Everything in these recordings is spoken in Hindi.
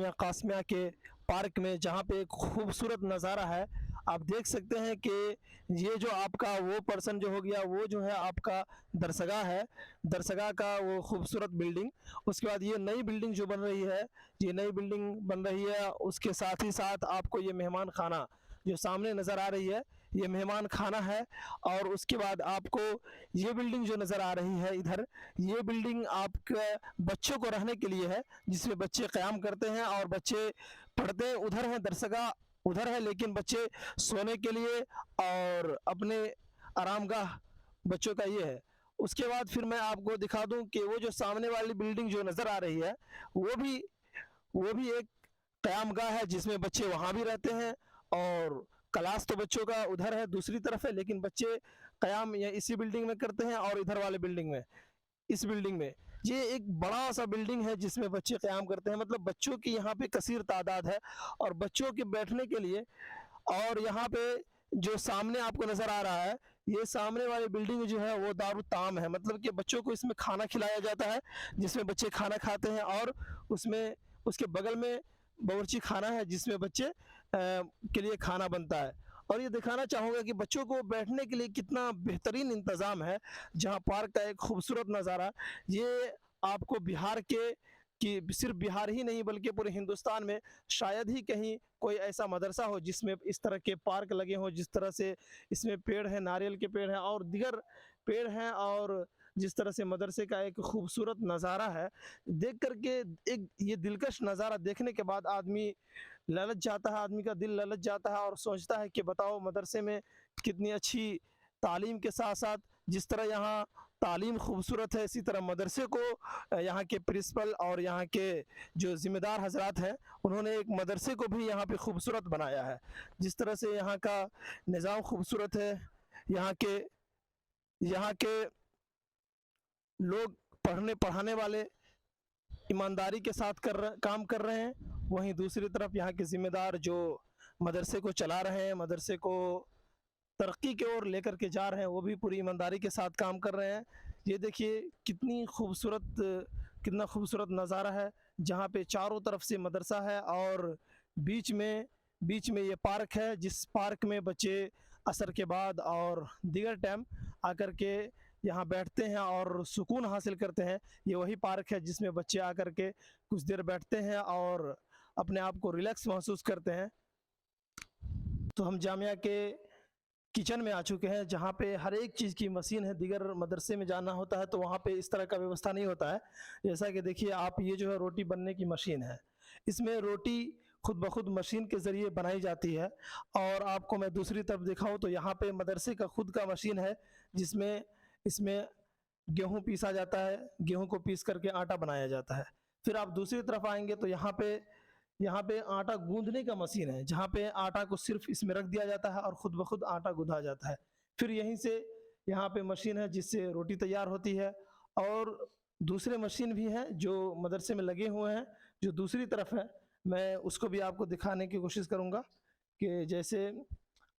जामिया कासमिया के पार्क में, जहाँ पे एक खूबसूरत नज़ारा है। आप देख सकते हैं कि ये जो आपका वो पर्सन जो हो गया, वो जो है आपका दरसगाह है, दरसगाह का वो खूबसूरत बिल्डिंग। उसके बाद ये नई बिल्डिंग जो बन रही है, ये नई बिल्डिंग बन रही है, उसके साथ ही साथ आपको ये मेहमान खाना जो सामने नज़र आ रही है, ये मेहमान खाना है। और उसके बाद आपको ये बिल्डिंग जो नज़र आ रही है इधर, ये बिल्डिंग आपके बच्चों को रहने के लिए है, जिसमें बच्चे क़याम करते हैं और बच्चे पढ़ते हैं। उधर है दरसगाह, उधर है, लेकिन बच्चे सोने के लिए और अपने आरामगाह बच्चों का ये है। उसके बाद फिर मैं आपको दिखा दूं कि वो जो सामने वाली बिल्डिंग जो नज़र आ रही है, वो भी एक क़यामगाह है, जिसमें बच्चे वहाँ भी रहते हैं। और क्लास तो बच्चों का उधर है, दूसरी तरफ है, लेकिन बच्चे क़याम या इसी बिल्डिंग में करते हैं। और इधर वाले बिल्डिंग में, इस बिल्डिंग में, ये एक बड़ा सा बिल्डिंग है जिसमें बच्चे क़याम करते हैं। मतलब बच्चों की यहाँ पे कसीर तादाद है और बच्चों के बैठने के लिए। और यहाँ पे जो सामने आपको नज़र आ रहा है, ये सामने वाली बिल्डिंग जो है वो दारुत ताम है, मतलब कि बच्चों को इसमें खाना खिलाया जाता है, जिसमें बच्चे खाना खाते हैं। और उसमें उसके बगल में बावर्ची खाना है, जिसमें बच्चे के लिए खाना बनता है। और ये दिखाना चाहूँगा कि बच्चों को बैठने के लिए कितना बेहतरीन इंतज़ाम है। जहाँ पार्क का एक खूबसूरत नज़ारा, ये आपको बिहार के, कि सिर्फ बिहार ही नहीं बल्कि पूरे हिंदुस्तान में शायद ही कहीं कोई ऐसा मदरसा हो जिसमें इस तरह के पार्क लगे हों, जिस तरह से इसमें पेड़ हैं, नारियल के पेड़ हैं और दीगर पेड़ हैं। और जिस तरह से मदरसे का एक खूबसूरत नज़ारा है, देख करके एक ये दिलकश नज़ारा देखने के बाद आदमी ललच जाता है, आदमी का दिल ललच जाता है और सोचता है कि बताओ मदरसे में कितनी अच्छी तालीम के साथ साथ, जिस तरह यहाँ तालीम खूबसूरत है, इसी तरह मदरसे को यहाँ के प्रिंसिपल और यहाँ के जो ज़िम्मेदार हजरात हैं, उन्होंने एक मदरसे को भी यहाँ पे खूबसूरत बनाया है। जिस तरह से यहाँ का निज़ाम खूबसूरत है, यहाँ के लोग पढ़ने पढ़ाने वाले ईमानदारी के साथ काम कर रहे हैं। वहीं दूसरी तरफ यहाँ के ज़िम्मेदार जो मदरसे को चला रहे हैं, मदरसे को तरक्की की ओर लेकर के जा रहे हैं, वो भी पूरी ईमानदारी के साथ काम कर रहे हैं। ये देखिए कितना खूबसूरत नज़ारा है, जहाँ पे चारों तरफ से मदरसा है और बीच में ये पार्क है, जिस पार्क में बच्चे असर के बाद और दीगर टाइम आकर के यहाँ बैठते हैं और सुकून हासिल करते हैं। ये वही पार्क है जिसमें बच्चे आकर के कुछ देर बैठते हैं और अपने आप को रिलैक्स महसूस करते हैं। तो हम जामिया के किचन में आ चुके हैं, जहाँ पे हर एक चीज़ की मशीन है। दीगर मदरसे में जाना होता है तो वहाँ पे इस तरह का व्यवस्था नहीं होता है। जैसा कि देखिए आप, ये जो है रोटी बनने की मशीन है, इसमें रोटी खुद ब खुद मशीन के ज़रिए बनाई जाती है। और आपको मैं दूसरी तरफ दिखाऊं तो यहाँ पे मदरसे का खुद का मशीन है, जिसमें इसमें गेहूँ पीसा जाता है, गेहूँ को पीस करके आटा बनाया जाता है। फिर आप दूसरी तरफ आएंगे तो यहाँ पे आटा गूंदने का मशीन है, जहाँ पे आटा को सिर्फ इसमें रख दिया जाता है और खुद ब खुद आटा गूंदा जाता है। फिर यहीं से यहाँ पे मशीन है जिससे रोटी तैयार होती है। और दूसरे मशीन भी हैं जो मदरसे में लगे हुए हैं, जो दूसरी तरफ है। मैं उसको भी आपको दिखाने की कोशिश करूँगा कि जैसे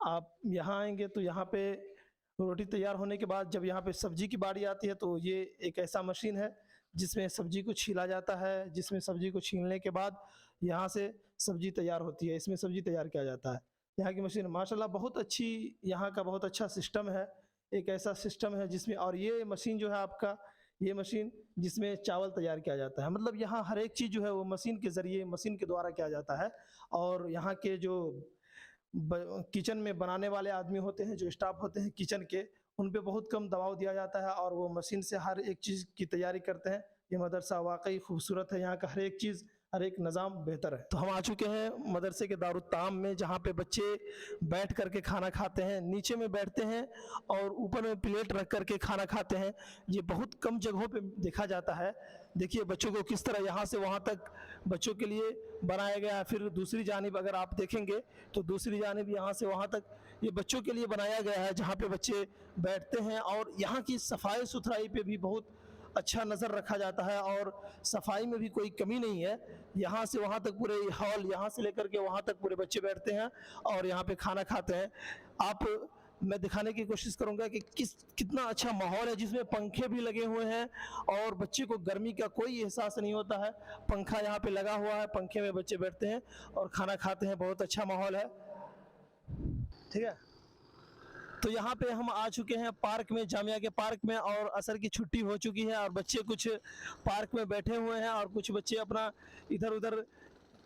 आप यहाँ आएंगे तो यहाँ पे रोटी तैयार होने के बाद जब यहाँ पे सब्जी की बारी आती है, तो ये एक ऐसा मशीन है जिसमें सब्जी को छीला जाता है, जिसमें सब्जी को छीलने के बाद यहाँ से सब्जी तैयार होती है, इसमें सब्जी तैयार किया जाता है। यहाँ की मशीन माशाल्लाह बहुत अच्छी, यहाँ का बहुत अच्छा सिस्टम है। एक ऐसा सिस्टम है जिसमें, और ये मशीन जो है आपका, ये मशीन जिसमें चावल तैयार किया जाता है। मतलब यहाँ हर एक चीज़ जो है वो मशीन के ज़रिए, मशीन के द्वारा किया जाता है। और यहाँ के जो किचन में बनाने वाले आदमी होते हैं, जो स्टाफ होते हैं किचन के, उन पे बहुत कम दबाव दिया जाता है और वो मशीन से हर एक चीज़ की तैयारी करते हैं। ये मदरसा वाकई खूबसूरत है, यहाँ का हर एक चीज़, हर एक निज़ाम बेहतर है। तो हम आ चुके हैं मदरसे के दारुत ताम में, जहाँ पे बच्चे बैठ करके खाना खाते हैं, नीचे में बैठते हैं और ऊपर में प्लेट रख करके खाना खाते हैं। ये बहुत कम जगहों पे देखा जाता है। देखिए बच्चों को किस तरह यहाँ से वहाँ तक बच्चों के लिए बनाया गया है। फिर दूसरी जानिब अगर आप देखेंगे तो दूसरी जानिब यहाँ से वहाँ तक ये बच्चों के लिए बनाया गया है, जहाँ पे बच्चे बैठते हैं। और यहाँ की सफाई सुथराई पे भी बहुत अच्छा नज़र रखा जाता है और सफाई में भी कोई कमी नहीं है। यहाँ से वहाँ तक पूरे हॉल, यहाँ से लेकर के वहाँ तक पूरे बच्चे बैठते हैं और यहाँ पे खाना खाते हैं। आप मैं दिखाने की कोशिश करूंगा कि कितना अच्छा माहौल है, जिसमें पंखे भी लगे हुए हैं और बच्चे को गर्मी का कोई एहसास नहीं होता है। पंखा यहाँ पे लगा हुआ है, पंखे में बच्चे बैठते हैं और खाना खाते हैं। बहुत अच्छा माहौल है, ठीक है। तो यहाँ पे हम आ चुके हैं पार्क में, जामिया के पार्क में, और असर की छुट्टी हो चुकी है और बच्चे कुछ पार्क में बैठे हुए हैं और कुछ बच्चे अपना इधर उधर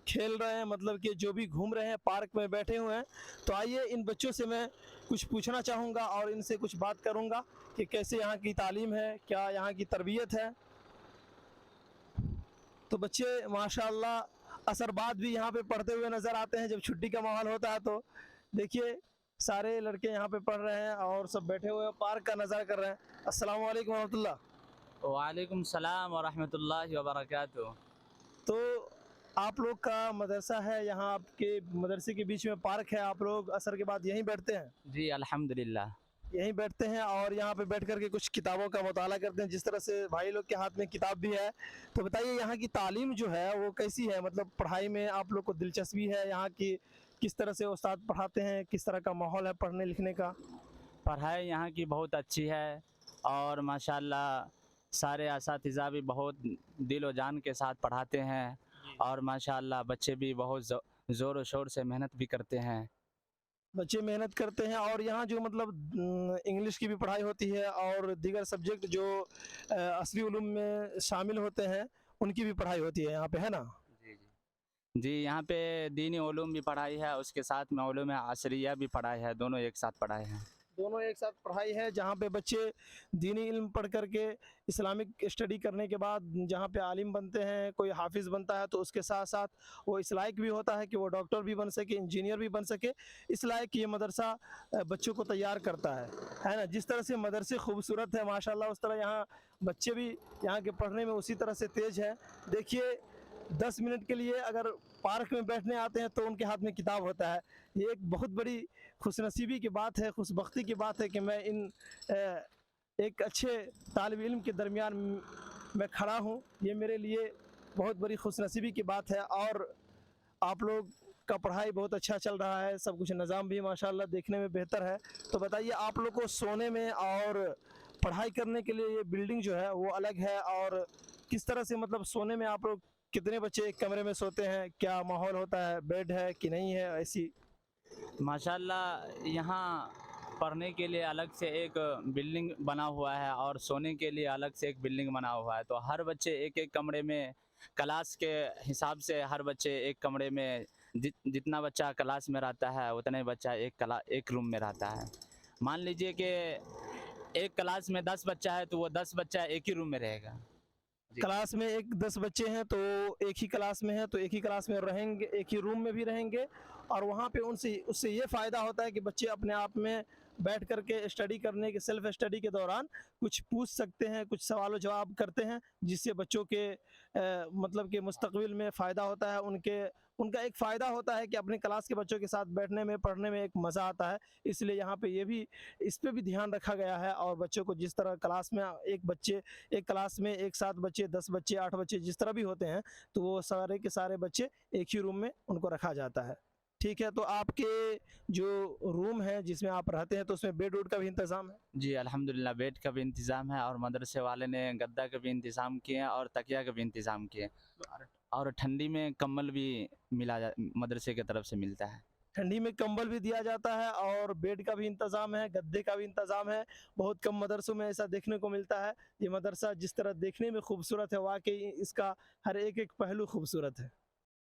खेल रहे हैं, मतलब कि जो भी घूम रहे हैं पार्क में बैठे हुए हैं। तो आइए इन बच्चों से मैं कुछ पूछना चाहूँगा और इनसे कुछ बात करूँगा कि कैसे यहाँ की तालीम है, क्या यहाँ की तरबियत है। तो बच्चे माशाल्लाह असरबाद भी यहाँ पे पढ़ते हुए नज़र आते हैं जब छुट्टी का माहौल होता है। तो देखिए सारे लड़के यहाँ पे पढ़ रहे हैं और सब बैठे हुए पार्क का नज़ारा कर रहे हैं। अस्सलाम वालेकुम रहमतुल्लाह। वालेकुम सलाम व रहमतुल्लाहि व बरकातुहू। तो आप लोग का मदरसा है, यहाँ आपके मदरसे के बीच में पार्क है, आप लोग असर के बाद यहीं बैठते हैं? जी अल्हम्दुलिल्लाह। यहीं बैठते हैं और यहाँ पे बैठ कर के कुछ किताबों का मुताला करते हैं, जिस तरह से भाई लोग के हाथ में किताब भी है। तो बताइए यहाँ की तालीम जो है वो कैसी है, मतलब पढ़ाई में आप लोग को दिलचस्पी है यहाँ की, किस तरह से उस्ताद पढ़ाते हैं, किस तरह का माहौल है पढ़ने लिखने का? पढ़ाई यहाँ की बहुत अच्छी है और माशाल्लाह सारे असातिज़ा भी बहुत दिल व जान के साथ पढ़ाते हैं और माशाल्लाह बच्चे भी बहुत ज़ोर व शोर से मेहनत भी करते हैं। बच्चे मेहनत करते हैं और यहाँ जो मतलब इंग्लिश की भी पढ़ाई होती है और दीगर सब्जेक्ट जो असली उलूम में शामिल होते हैं उनकी भी पढ़ाई होती है यहाँ पे, है ना? जी यहाँ पे दीनी उलूम भी पढ़ाई है, उसके साथ में उलूम असरिया भी पढ़ाई है, दोनों एक साथ पढ़ाई है। दोनों एक साथ पढ़ाई है, जहाँ पे बच्चे दीनी इल्म पढ़ करके इस्लामिक स्टडी करने के बाद जहाँ पे आलिम बनते हैं, कोई हाफिज़ बनता है, तो उसके साथ साथ वो इस लायक भी होता है कि वो डॉक्टर भी बन सके, इंजीनियर भी बन सके। इस लायक ये मदरसा बच्चों को तैयार करता है ना। जिस तरह से मदरसे खूबसूरत है माशाल्लाह, उस तरह यहाँ बच्चे भी यहाँ के पढ़ने में उसी तरह से तेज़ है। देखिए 10 मिनट के लिए अगर पार्क में बैठने आते हैं तो उनके हाथ में किताब होता है। ये एक बहुत बड़ी खुशनसीबी की बात है, खुशबख्ती की बात है कि मैं एक अच्छे तालिब इल्म के दरमियान मैं खड़ा हूँ। ये मेरे लिए बहुत बड़ी खुशनसीबी की बात है। और आप लोग का पढ़ाई बहुत अच्छा चल रहा है, सब कुछ निज़ाम भी माशाल्लाह देखने में बेहतर है। तो बताइए आप लोग को सोने में और पढ़ाई करने के लिए ये बिल्डिंग जो है वो अलग है, और किस तरह से मतलब सोने में आप लोग कितने बच्चे एक कमरे में सोते हैं, क्या माहौल होता है, बेड है कि नहीं है ऐसी? माशाल्लाह यहाँ पढ़ने के लिए अलग से एक बिल्डिंग बना हुआ है और सोने के लिए अलग से एक बिल्डिंग बना हुआ है। तो हर बच्चे एक एक कमरे में, क्लास के हिसाब से हर बच्चे एक कमरे में, जितना बच्चा क्लास में रहता है उतने बच्चा एक रूम में रहता है। मान लीजिए कि एक क्लास में 10 बच्चा है तो वो 10 बच्चा एक ही रूम में रहेगा। क्लास में एक 10 बच्चे हैं तो एक ही क्लास में है, तो एक ही क्लास में रहेंगे, एक ही रूम में भी रहेंगे। और वहाँ पे उससे ये फ़ायदा होता है कि बच्चे अपने आप में बैठ कर के स्टडी करने के, सेल्फ स्टडी के दौरान कुछ पूछ सकते हैं, कुछ सवाल जवाब करते हैं, जिससे बच्चों के मतलब कि मुस्तकबिल में फ़ायदा होता है। उनका एक फ़ायदा होता है कि अपने क्लास के बच्चों के साथ बैठने में, पढ़ने में एक मज़ा आता है। इसलिए यहाँ पे इस पे भी ध्यान रखा गया है। और बच्चों को जिस तरह क्लास में एक क्लास में एक साथ बच्चे, 10 बच्चे, 8 बच्चे जिस तरह भी होते हैं, तो वो सारे के सारे बच्चे एक ही रूम में उनको रखा जाता है। ठीक है, तो आपके जो रूम है जिसमें आप रहते हैं तो उसमें बेड वुड का भी इंतज़ाम है? जी अल्हम्दुलिल्लाह, बेड का भी इंतज़ाम है और मदरसे वाले ने गद्दा का भी इंतज़ाम किए हैं और तकिया का भी इंतज़ाम किए, और ठंडी में कंबल भी मदरसे की तरफ से मिलता है। ठंडी में कंबल भी दिया जाता है और बेड का भी इंतज़ाम है, गद्दे का भी इंतज़ाम है। बहुत कम मदरसों में ऐसा देखने को मिलता है। ये मदरसा जिस तरह देखने में खूबसूरत है, वाकई इसका हर एक एक पहलू खूबसूरत है।